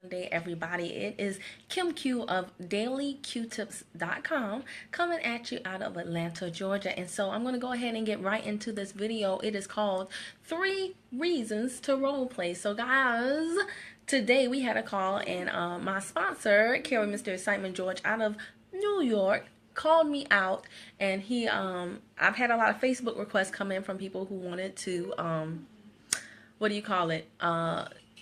Day, everybody. It is Kim Q of dailyqtips.com coming at you out of Atlanta, Georgia. And so I'm going to go ahead and get right into this video. It is called 3 Reasons to Role Play. So guys, today we had a call and my sponsor, Carrie Mr. Excitement George out of New York, called me out, and he I've had a lot of Facebook requests come in from people who wanted to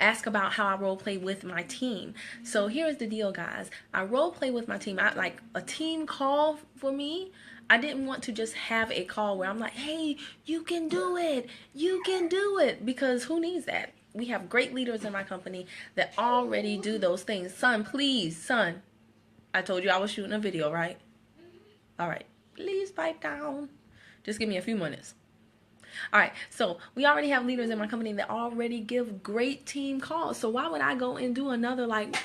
ask about how I role play with my team. So here's the deal, guys. I role play with my team. I like a team call for me. I didn't want to just have a call where I'm like, hey, you can do it. You can do it. Because who needs that? We have great leaders in my company that already do those things. Son, please, son. I told you I was shooting a video, right? All right. Please pipe down. Just give me a few minutes. All right, so we already have leaders in my company that already give great team calls. So why would I go and do another, like,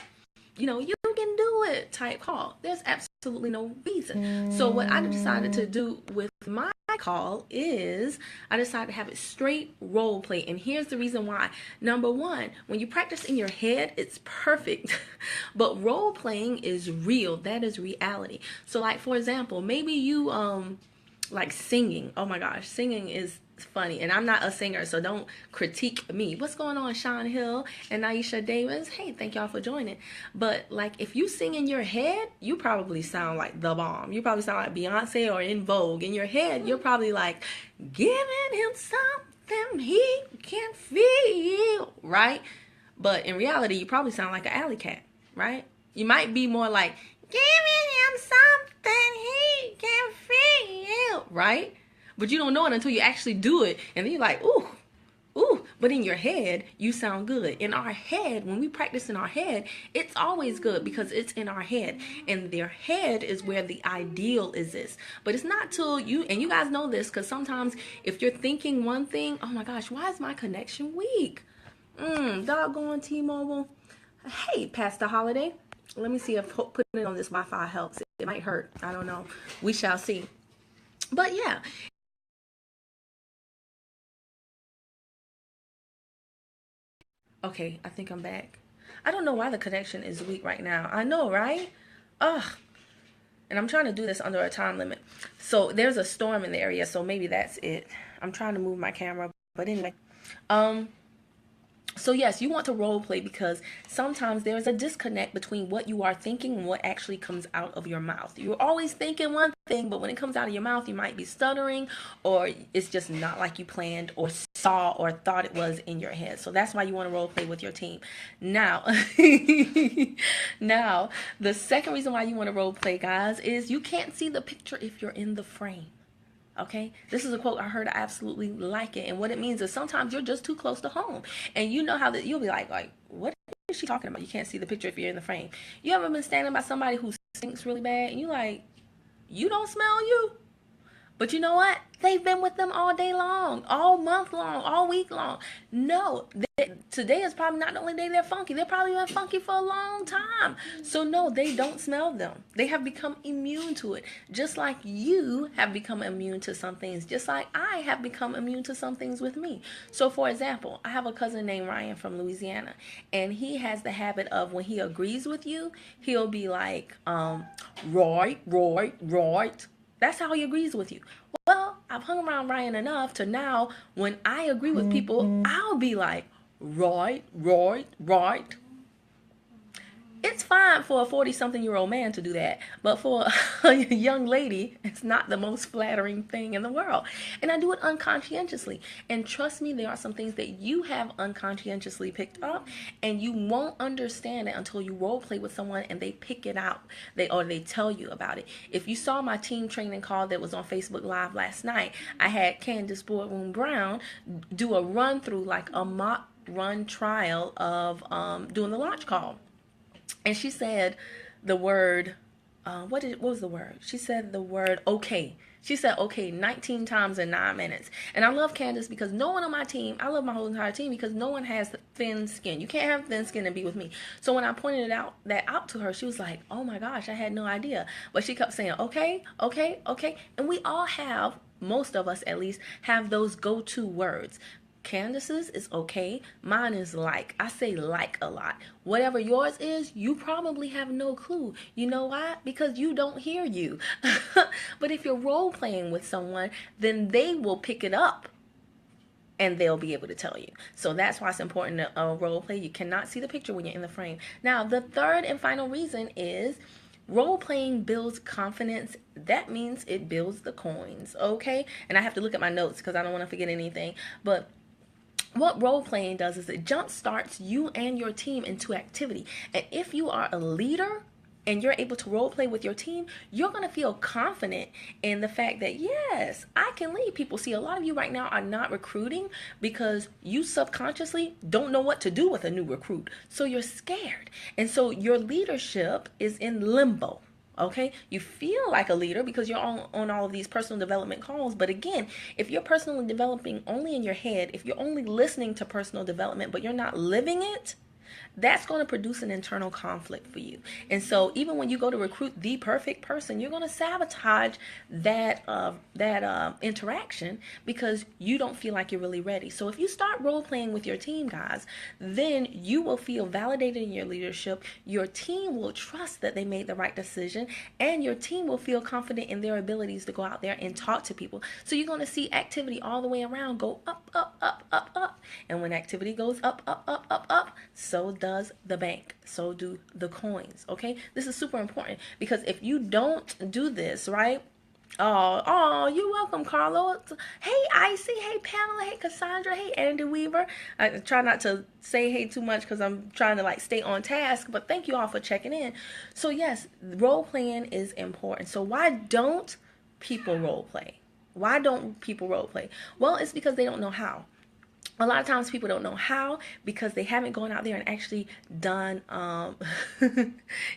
you can do it type call? There's absolutely no reason. So what I decided to do with my call is I decided to have it straight role play. And here's the reason why. Number one, when you practice in your head, it's perfect. But role playing is real. That is reality. So like, for example, maybe you like singing. Oh my gosh, singing is funny, and I'm not a singer, so don't critique me. What's going on, Sean Hill and Aisha Davis? Hey, thank y'all for joining. But like, if you sing in your head, you probably sound like the bomb. You probably sound like Beyonce or In Vogue. In your head, you're probably like, giving him something he can feel, right? But in reality, you probably sound like an alley cat, right? You might be more like, giving him something he can feel, right? But you don't know it until you actually do it. And then you're like, ooh, ooh. But in your head, you sound good. In our head, when we practice in our head, it's always good because it's in our head. And their head is where the ideal exists. But it's not till you, and you guys know this, because sometimes if you're thinking one thing, oh my gosh, why is my connection weak? Doggone T-Mobile. Hey, Pastor Holiday. Let me see if putting it on this Wi-Fi helps. It might hurt. I don't know. We shall see. But yeah. Okay, I think I'm back. I don't know why the connection is weak right now. I know, right? Ugh. And I'm trying to do this under a time limit. So there's a storm in the area, so maybe that's it. I'm trying to move my camera. But anyway. So yes, you want to role play because sometimes there's a disconnect between what you are thinking and what actually comes out of your mouth. You're always thinking one thing, but when it comes out of your mouth, you might be stuttering, or it's just not like you planned or saw or thought it was in your head. So that's why you want to role play with your team. Now, now, the second reason why you want to role play, guys, is you can't see the picture if you're in the frame. Okay, this is a quote I heard. I absolutely like it. And what it means is sometimes you're just too close to home. And you know how that you'll be like, what is she talking about? You can't see the picture if you're in the frame. You ever been standing by somebody who stinks really bad and you like, you don't smell you? But you know what? They've been with them all day long, all month long, all week long. No, today is probably not the only day they're funky. They've probably been funky for a long time. So no, they don't smell them. They have become immune to it. Just like you have become immune to some things. Just like I have become immune to some things with me. So for example, I have a cousin named Ryan from Louisiana. And he has the habit of when he agrees with you, he'll be like, right. That's how he agrees with you. Well, I've hung around Ryan enough to now when I agree with people, I'll be like, right. It's fine for a 40-something-year-old man to do that, but for a young lady, it's not the most flattering thing in the world. And I do it unconscientiously. And trust me, there are some things that you have unconscientiously picked up, and you won't understand it until you role play with someone and they pick it out. They tell you about it. If you saw my team training call that was on Facebook Live last night, I had Candace Boardroom Brown do a run through, like a mock run trial of doing the launch call. And she said the word, what was the word? She said the word okay. She said okay 19 times in 9 minutes. And I love Candace because no one on my team, I love my whole entire team because no one has thin skin. You can't have thin skin and be with me. So when I pointed that out to her, she was like, oh my gosh, I had no idea. But she kept saying, okay. And we all have, most of us at least, have those go-to words. Candace's is okay. Mine is like. I say like a lot. Whatever yours is, you probably have no clue. You know why? Because you don't hear you. But if you're role playing with someone, then they will pick it up and they'll be able to tell you. So that's why it's important to role play. You cannot see the picture when you're in the frame. Now, the third and final reason is role playing builds confidence. That means it builds the coins, okay? And I have to look at my notes because I don't want to forget anything. But what role playing does is it jump starts you and your team into activity. And if you are a leader and you're able to role play with your team, you're going to feel confident in the fact that, yes, I can lead people. See, a lot of you right now are not recruiting because you subconsciously don't know what to do with a new recruit. So you're scared. And so your leadership is in limbo. Okay, you feel like a leader because you're on all of these personal development calls. But again, if you're personally developing only in your head, if you're only listening to personal development, but you're not living it, that's going to produce an internal conflict for you. And so even when you go to recruit the perfect person, you're going to sabotage that interaction because you don't feel like you're really ready. So if you start role playing with your team, guys, then you will feel validated in your leadership. Your team will trust that they made the right decision, and your team will feel confident in their abilities to go out there and talk to people. So you're going to see activity all the way around go up, up, up, up, up. And when activity goes up, up, up, up, up, so does the bank. So do the coins. Okay, this is super important because if you don't do this, right? Oh, you're welcome, Carlo. Hey, Icy. Hey, Pamela. Hey, Cassandra. Hey, Andy Weaver. I try not to say hey too much because I'm trying to stay on task, but thank you all for checking in. So yes, role playing is important. So why don't people role play? Why don't people role play? Well, it's because they don't know how. A lot of times people don't know how because they haven't gone out there and actually done,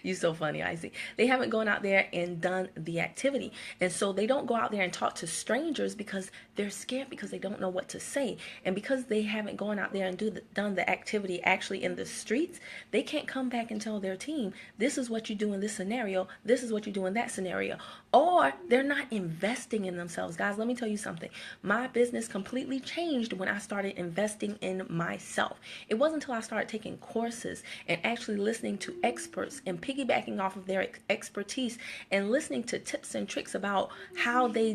you're so funny, Icy. They haven't gone out there and done the activity. And so they don't go out there and talk to strangers because they're scared because they don't know what to say. And because they haven't gone out there and done the activity actually in the streets, they can't come back and tell their team, this is what you do in this scenario, this is what you do in that scenario. Or they're not investing in themselves. Guys, let me tell you something. My business completely changed when I started investing in myself. It wasn't until I started taking courses and actually listening to experts and piggybacking off of their expertise and listening to tips and tricks about how they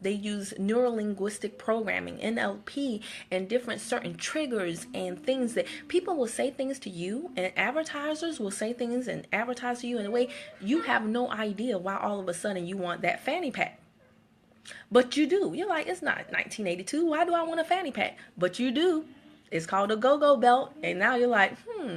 use neuro-linguistic programming, NLP, and different certain triggers and things that people will say things to you, and advertisers will say things and advertise to you in a way you have no idea why all of a sudden you want that fanny pack. But you do. You're like, it's not 1982. Why do I want a fanny pack? But you do. It's called a go-go belt. And now you're like,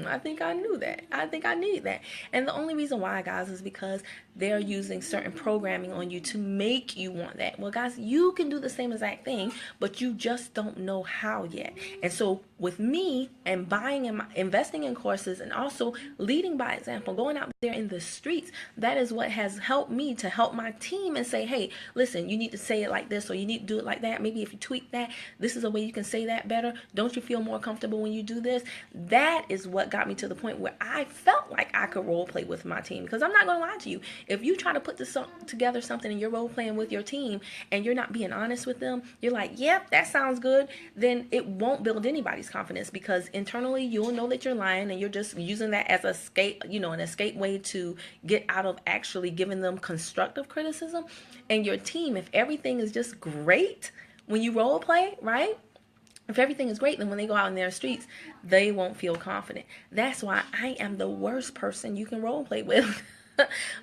I think I knew that. I think I need that. And the only reason why, guys, is because they're using certain programming on you to make you want that. Well, guys, you can do the same exact thing, but you just don't know how yet. And so with me and buying and investing in courses and also leading by example, going out there in the streets, that is what has helped me to help my team and say, hey, listen, you need to say it like this or you need to do it like that. Maybe if you tweak that, this is a way you can say that better. Don't you feel more comfortable when you do this? That is what got me to the point where I felt like I could role play with my team. Because I'm not going to lie to you. If you try to put together something and you're role playing with your team and you're not being honest with them, you're like, yep, that sounds good, then it won't build anybody's confidence because internally you'll know that you're lying and you're just using that as an escape way to get out of actually giving them constructive criticism. And your team, if everything is just great when you role play, right? If everything is great, then when they go out in their streets, they won't feel confident. That's why I am the worst person you can role play with.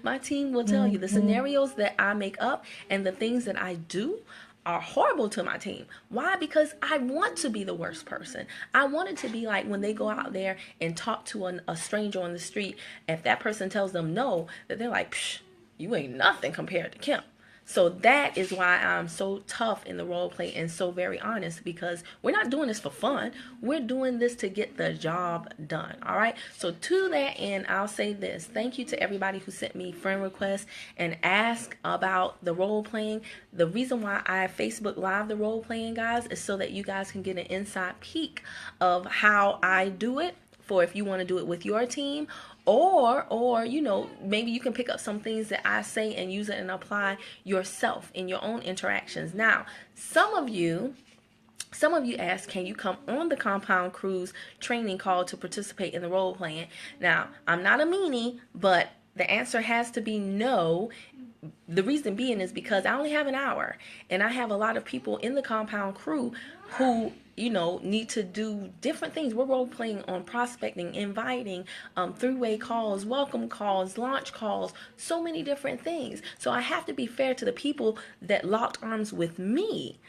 My team will tell you the scenarios that I make up and the things that I do are horrible to my team. Why? Because I want to be the worst person. I want it to be like when they go out there and talk to a stranger on the street, if that person tells them no, that they're like, psh, you ain't nothing compared to Kim. So that is why I'm so tough in the role play and so very honest, because we're not doing this for fun. We're doing this to get the job done. All right. So to that end, I'll say this. Thank you to everybody who sent me friend requests and asked about the role playing. The reason why I Facebook Live the role playing, guys, is so that you guys can get an inside peek of how I do it, for if you want to do it with your team, or maybe you can pick up some things that I say and use it and apply yourself in your own interactions. Now, some of you Some of you asked, can you come on the Compound Cruise training call to participate in the role playing? Now, I'm not a meanie, but the answer has to be no. The reason being is because I only have an hour, and I have a lot of people in the Compound Crew who, you know, need to do different things. We're role playing on prospecting, inviting, three-way calls, welcome calls, launch calls, so many different things. So I have to be fair to the people that locked arms with me,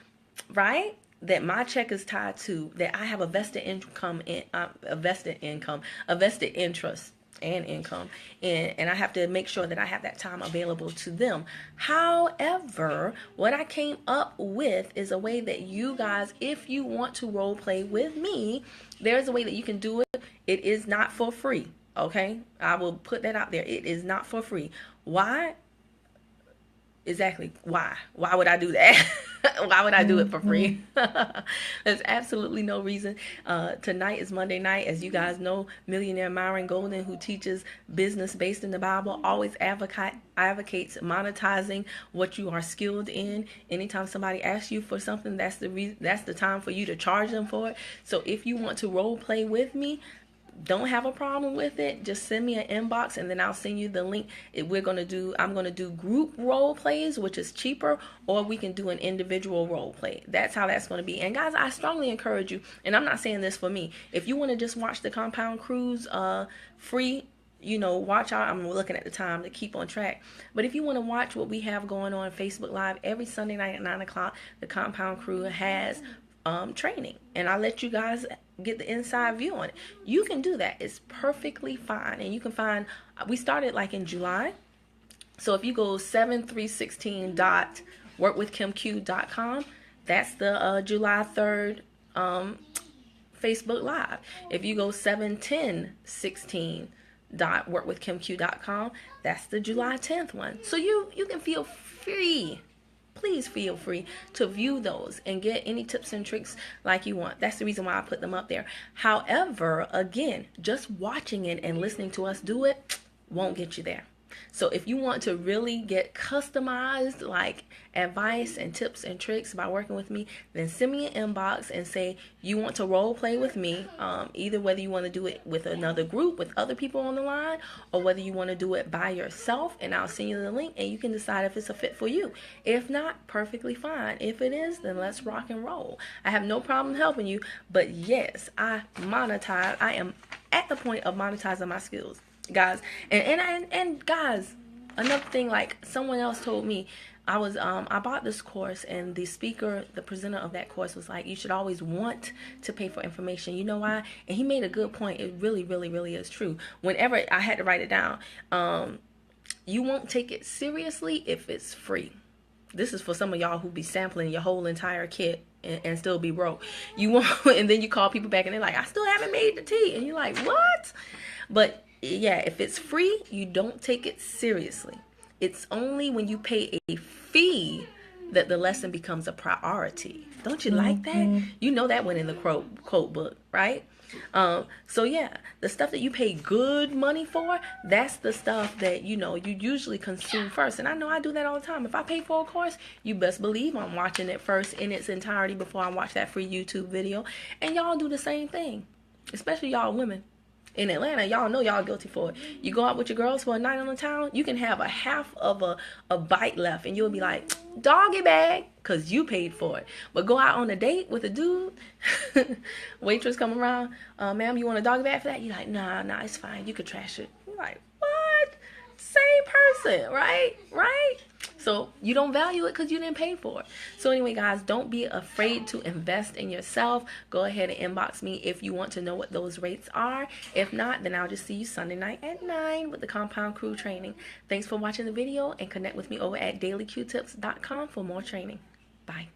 right? That my check is tied to, that I have a vested income, a vested interest and income, and I have to make sure that I have that time available to them. However, what I came up with is a way that you guys, if you want to role play with me, there's a way that you can do it. It is not for free. Okay, I will put that out there. It is not for free. Why? Exactly. Why would I do that? Why would I do it for free? There's absolutely no reason. Tonight is Monday night. As you guys know, millionaire Myron Golden, who teaches business based in the Bible, always advocates monetizing what you are skilled in. Anytime somebody asks you for something, that's the time for you to charge them for it. So if you want to role play with me, don't have a problem with it, just send me an inbox and then I'll send you the link. I'm going to do group role plays, which is cheaper, or we can do an individual role play. That's how that's going to be. And guys, I strongly encourage you, and I'm not saying this for me, if you want to just watch the Compound Cruise free, you know, watch out. I'm looking at the time to keep on track. But if you want to watch what we have going on Facebook Live every Sunday night at 9 o'clock, the Compound Crew has training, and I let you guys get the inside view on it. You can do that. It's perfectly fine. And you can find, we started like in July. So if you go 7316.workwithkimq.com, that's the July 3rd Facebook Live. If you go 71016.workwithkimq.com, that's the July 10th one. So you can feel free. Please feel free to view those and get any tips and tricks like you want. That's the reason why I put them up there. However, again, just watching it and listening to us do it won't get you there. So if you want to really get customized like advice and tips and tricks by working with me, then send me an inbox and say you want to role play with me, either whether you want to do it with another group with other people on the line, or whether you want to do it by yourself, and I'll send you the link and you can decide if it's a fit for you. If not, perfectly fine. If it is, then let's rock and roll. I have no problem helping you, but yes, I am at the point of monetizing my skills, guys. And guys, another thing, like someone else told me, I bought this course, and the presenter of that course was like, you should always want to pay for information. You know why? And he made a good point. It really, really, really is true. Whenever I had to write it down, you won't take it seriously if it's free. This is for some of y'all who be sampling your whole entire kit and still be broke. You won't, and then you call people back and they're like, I still haven't made the tea, and you're like, what? But yeah, if it's free, you don't take it seriously. It's only when you pay a fee that the lesson becomes a priority. Don't you like that? You know that went in the quote book, right? So yeah, the stuff that you pay good money for, that's the stuff that, you know, you usually consume first. And I know I do that all the time. If I pay for a course, you best believe I'm watching it first in its entirety before I watch that free YouTube video. And y'all do the same thing, especially y'all women. In Atlanta, y'all know y'all guilty for it. You go out with your girls for a night on the town, you can have a half of a bite left, and you'll be like, doggy bag, because you paid for it. But go out on a date with a dude, waitress come around, ma'am, you want a doggy bag for that? You're like, nah, it's fine. You could trash it. You're like, what? Same person, right? So you don't value it because you didn't pay for it. So anyway, guys, don't be afraid to invest in yourself. Go ahead and inbox me if you want to know what those rates are. If not, then I'll just see you Sunday night at 9 with the Compound Crew training. Thanks for watching the video, and connect with me over at dailyqtips.com for more training. Bye.